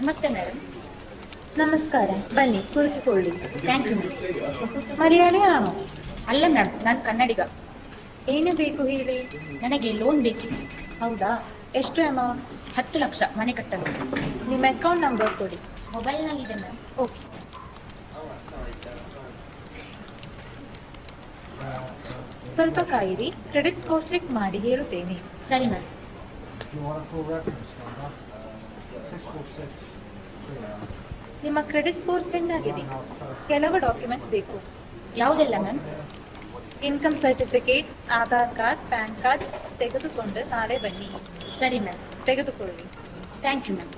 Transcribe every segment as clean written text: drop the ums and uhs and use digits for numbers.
ನಮಸ್ತೆ ಮೇಡಮ್. ನಮಸ್ಕಾರ, ಬನ್ನಿ ಕುಳಿತುಕೊಳ್ಳಿ. Thank you. ಮಲಯಾಳಿಯಾಣೋ? ಅಲ್ಲ ಮ್ಯಾಮ್, ನಾನು ಕನ್ನಡಿಗ. ಏನು ಬೇಕು ಹೇಳಿ. ನನಗೆ ಲೋನ್ ಬೇಕಿತ್ತು. ಹೌದಾ, ಎಷ್ಟು ಅಮೌಂಟ್? 10 ಲಕ್ಷ ಮನೆ ಕಟ್ಟಲು. ನಿಮ್ಮ ಅಕೌಂಟ್ ನಂಬರ್ ಕೊಡಿ. ಮೊಬೈಲ್ನಲ್ಲಿದೆ ಮ್ಯಾಮ್. ಓಕೆ. ಸ್ವಲ್ಪ ಕಾಯಿರಿ, ಕ್ರೆಡಿಟ್ ಸ್ಕೋರ್ ಚೆಕ್ ಮಾಡಿ ಹೇಳುತ್ತೇನೆ. ಸರಿ ಮ್ಯಾಮ್. ನಿಮ್ಮ ಕ್ರೆಡಿಟ್ ಸ್ಕೋರ್ ಚೆನ್ನಾಗಿದೆ. ಕೆಲವು ಡಾಕ್ಯುಮೆಂಟ್ಸ್ ಬೇಕು. ಯಾವುದೆಲ್ಲ ma'am? Income certificate, Aadhaar card, PAN card ತೆಗೆದುಕೊಂಡು ನಾಳೆ ಬನ್ನಿ. ಸರಿ ಮ್ಯಾಮ್. ತೆಗೆದುಕೊಳ್ಳಿ. Thank you ma'am.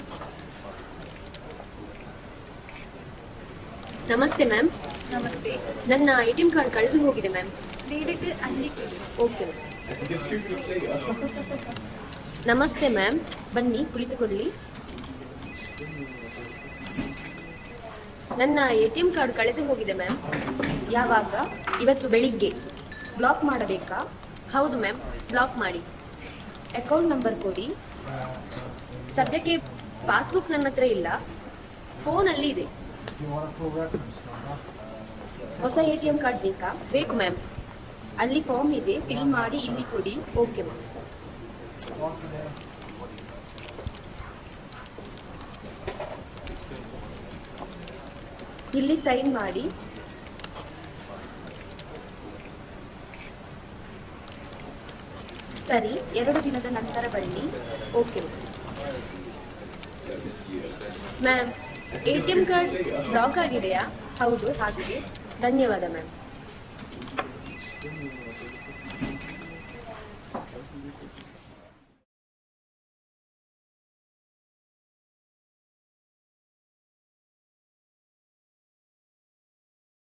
ನಮಸ್ತೆ ಮ್ಯಾಮ್. ನಮಸ್ತೆ. ನನ್ನ ATM ಕಾರ್ಡ್ ಕಳೆದು ಹೋಗಿದೆ ಮ್ಯಾಮ್. ದಯವಿಟ್ಟು ಅಲ್ಲಿ ಕೇಳಿ. Okay ma'am. ನಮಸ್ತೆ ಮ್ಯಾಮ್, ಬನ್ನಿ ಕುಳಿತುಕೊಳ್ಳಿ. ನನ್ನ ATM ಕಾರ್ಡ್ ಕಳೆದು ಹೋಗಿದೆ ಮ್ಯಾಮ್. ಯಾವಾಗ? ಇವತ್ತು ಬೆಳಿಗ್ಗೆ. ಬ್ಲಾಕ್ ಮಾಡಬೇಕಾ? ಹೌದು ಮ್ಯಾಮ್, ಬ್ಲಾಕ್ ಮಾಡಿ. ಅಕೌಂಟ್ ನಂಬರ್ ಕೊಡಿ. ಸದ್ಯಕ್ಕೆ ಪಾಸ್ಬುಕ್ ನನ್ನ ಹತ್ರ ಇಲ್ಲ, ಫೋನಲ್ಲಿ ಇದೆ. ಹೊಸ ATM ಕಾರ್ಡ್ ಬೇಕಾ? ಬೇಕು ಮ್ಯಾಮ್. ಅಲ್ಲಿ ಫಾರ್ಮ್ ಇದೆ, ಫಿಲ್ ಮಾಡಿ ಇಲ್ಲಿ ಕೊಡಿ. Okay ma'am. ಇಲ್ಲಿ ಸೈನ್ ಮಾಡಿ. ಸರಿ, 2 ದಿನದ ನಂತರ ಬನ್ನಿ. Okay ma'am. ATM card block ಆಗಿದೆಯಾ? ಹೌದು, ಆಗಿದೆ. ಧನ್ಯವಾದ ಮ್ಯಾಮ್.